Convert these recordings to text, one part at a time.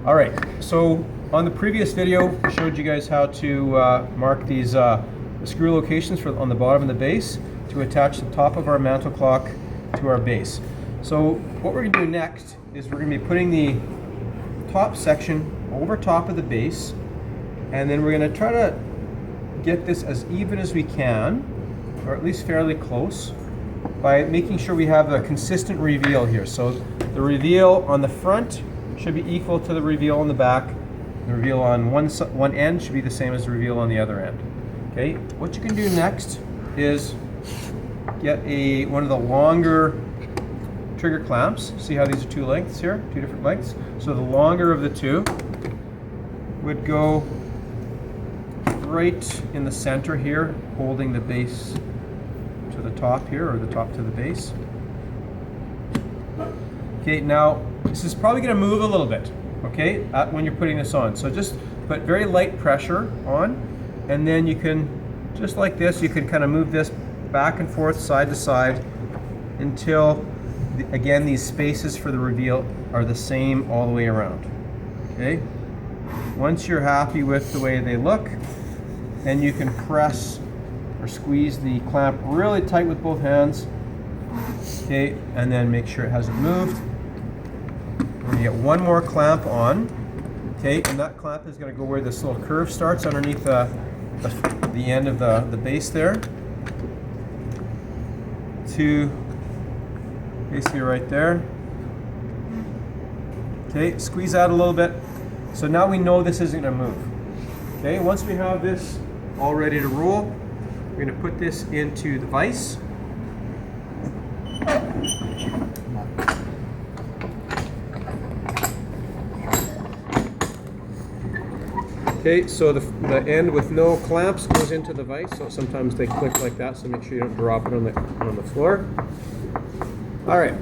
All right, so on the previous video, I showed you guys how to mark these screw locations on the bottom of the base to attach the top of our mantle clock to our base. So what we're going to do next is we're going to be putting the top section over top of the base, and then we're going to try to get this as even as we can, or at least fairly close, by making sure we have a consistent reveal here. So the reveal on the front should be equal to the reveal on the back. The reveal on one end should be the same as the reveal on the other end. Okay, what you can do next is get one of the longer trigger clamps. See how these are two lengths here, two different lengths? So the longer of the two would go right in the center here, holding the base to the top here, or the top to the base. Okay, now this is probably going to move a little bit, okay, when you're putting this on. So just put very light pressure on, and then you can, just like this, you can kind of move this back and forth, side to side, until, again, these spaces for the reveal are the same all the way around. Okay? Once you're happy with the way they look, then you can press or squeeze the clamp really tight with both hands. Okay, and then make sure it hasn't moved. We're going to get one more clamp on. Okay, and that clamp is going to go where this little curve starts underneath the end of the base there, to basically right there. Okay, squeeze out a little bit. So now we know this isn't going to move. Okay, once we have this all ready to roll, we're going to put this into the vise. Okay, so the end with no clamps goes into the vise, so sometimes they click like that, so make sure you don't drop it on the floor. All right,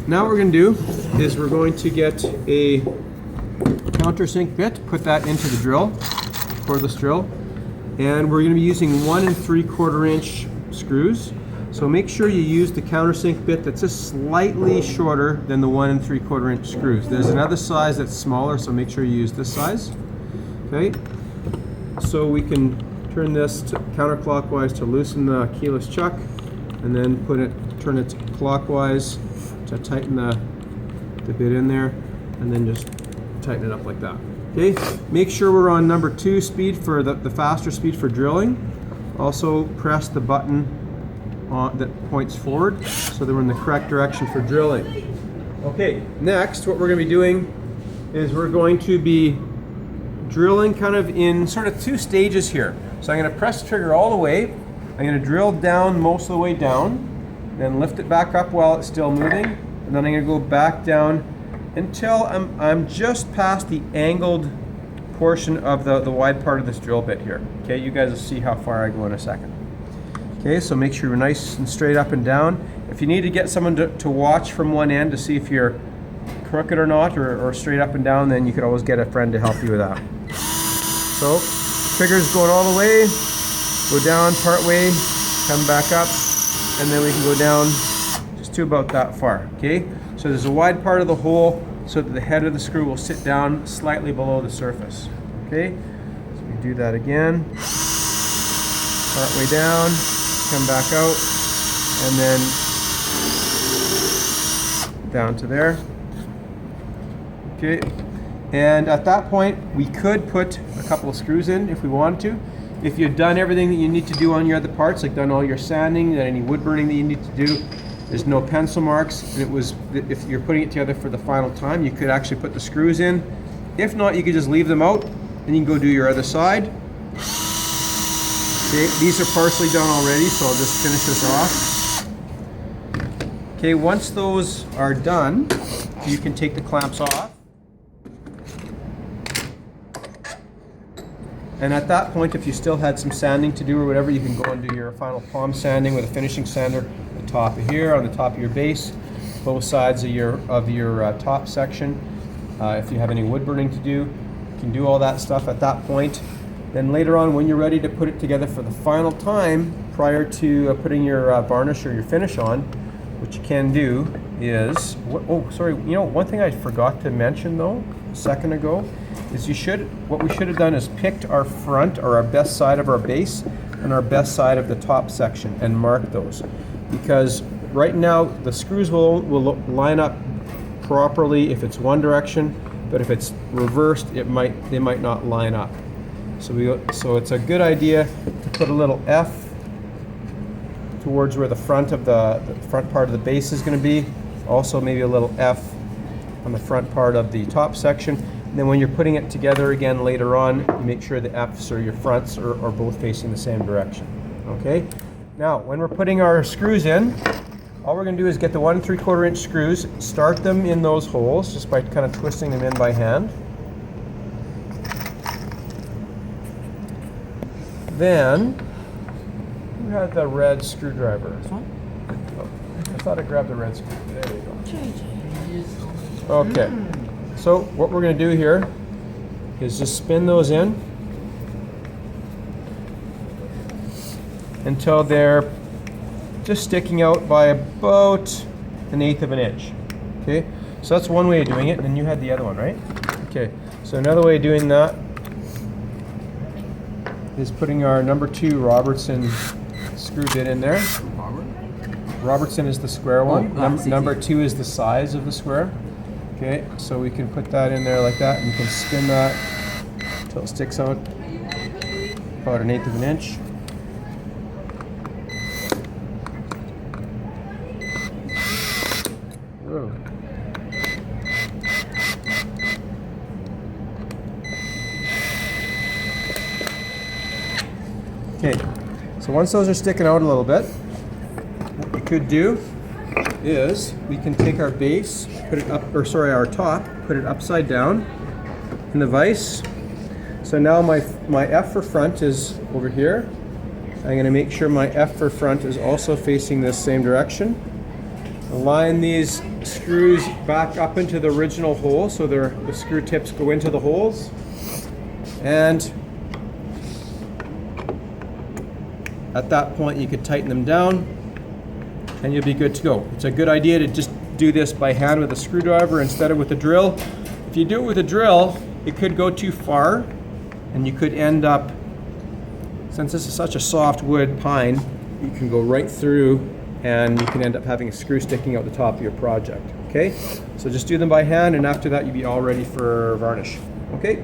now what we're going to do is we're going to get a countersink bit, put that into the drill, cordless drill, and we're going to be using 1 3/4 inch screws. So make sure you use the countersink bit that's just slightly shorter than the 1 3/4 inch screws. There's another size that's smaller, so make sure you use this size. Okay, so we can turn this counterclockwise to loosen the keyless chuck, and then turn it clockwise to tighten the bit in there, and then just tighten it up like that. Okay, make sure we're on number 2 speed for the faster speed for drilling. Also press the button that points forward so that we're in the correct direction for drilling. Okay, next what we're going to be doing is we're going to be drilling kind of in sort of 2 stages here. So I'm going to press the trigger all the way. I'm going to drill down most of the way down, then lift it back up while it's still moving, and then I'm going to go back down until I'm just past the angled portion of the wide part of this drill bit here. Okay, you guys will see how far I go in a second. Okay, so make sure you're nice and straight up and down. If you need to get someone to watch from one end to see if you're crooked or not, or straight up and down, then you could always get a friend to help you with that. So, trigger's going all the way, go down part way, come back up, and then we can go down just to about that far. Okay, so there's a wide part of the hole so that the head of the screw will sit down slightly below the surface. Okay, so we do that again, part way down, come back out, and then down to there. Okay, and at that point we could put a couple of screws in if we wanted to. If you've done everything that you need to do on your other parts, like done all your sanding, any wood burning that you need to do, there's no pencil marks, and if you're putting it together for the final time, you could actually put the screws in. If not, you could just leave them out and you can go do your other side. Okay, these are partially done already, so I'll just finish this off. Okay, once those are done, you can take the clamps off. And at that point, if you still had some sanding to do or whatever, you can go and do your final palm sanding with a finishing sander on the top of here, on the top of your base, both sides of your top section. If you have any wood burning to do, you can do all that stuff at that point. Then later on, when you're ready to put it together for the final time, prior to putting your varnish or your finish on, what you can do is, oh, sorry, you know, one thing I forgot to mention though, a second ago, is what we should have done is picked our front or our best side of our base and our best side of the top section and mark those. Because right now the screws will line up properly if it's one direction, but if it's reversed, they might not line up. So it's a good idea to put a little F towards where the front part of the base is going to be. Also maybe a little F on the front part of the top section. And then when you're putting it together again later on, you make sure the F's or your fronts are both facing the same direction. Okay? Now, when we're putting our screws in, all we're going to do is get the 1 3/4 inch screws, start them in those holes just by kind of twisting them in by hand. Then, who had the red screwdriver? This one? Oh, I thought I grabbed the red screwdriver. There you go. Okay. So what we're going to do here is just spin those in until they're just sticking out by about 1/8 of an inch. Okay, so that's one way of doing it, and then you had the other one, right? Okay, so another way of doing that is putting our number 2 Robertson screw bit in there. Robertson is the square one. Number 2 is the size of the square. Okay, so we can put that in there like that, and you can spin that until it sticks out about 1/8 of an inch. Whoa. Okay, so once those are sticking out a little bit, what we could do is we can take our base, put it up, or sorry, our top, put it upside down in the vise. So now my F for front is over here. I'm going to make sure my F for front is also facing this same direction. Align these screws back up into the original hole so the screw tips go into the holes. And at that point you could tighten them down and you'll be good to go. It's a good idea to just do this by hand with a screwdriver instead of with a drill. If you do it with a drill, it could go too far and you could end up, since this is such a soft wood pine, you can go right through and you can end up having a screw sticking out the top of your project. Okay, so just do them by hand, and after that you'll be all ready for varnish. Okay.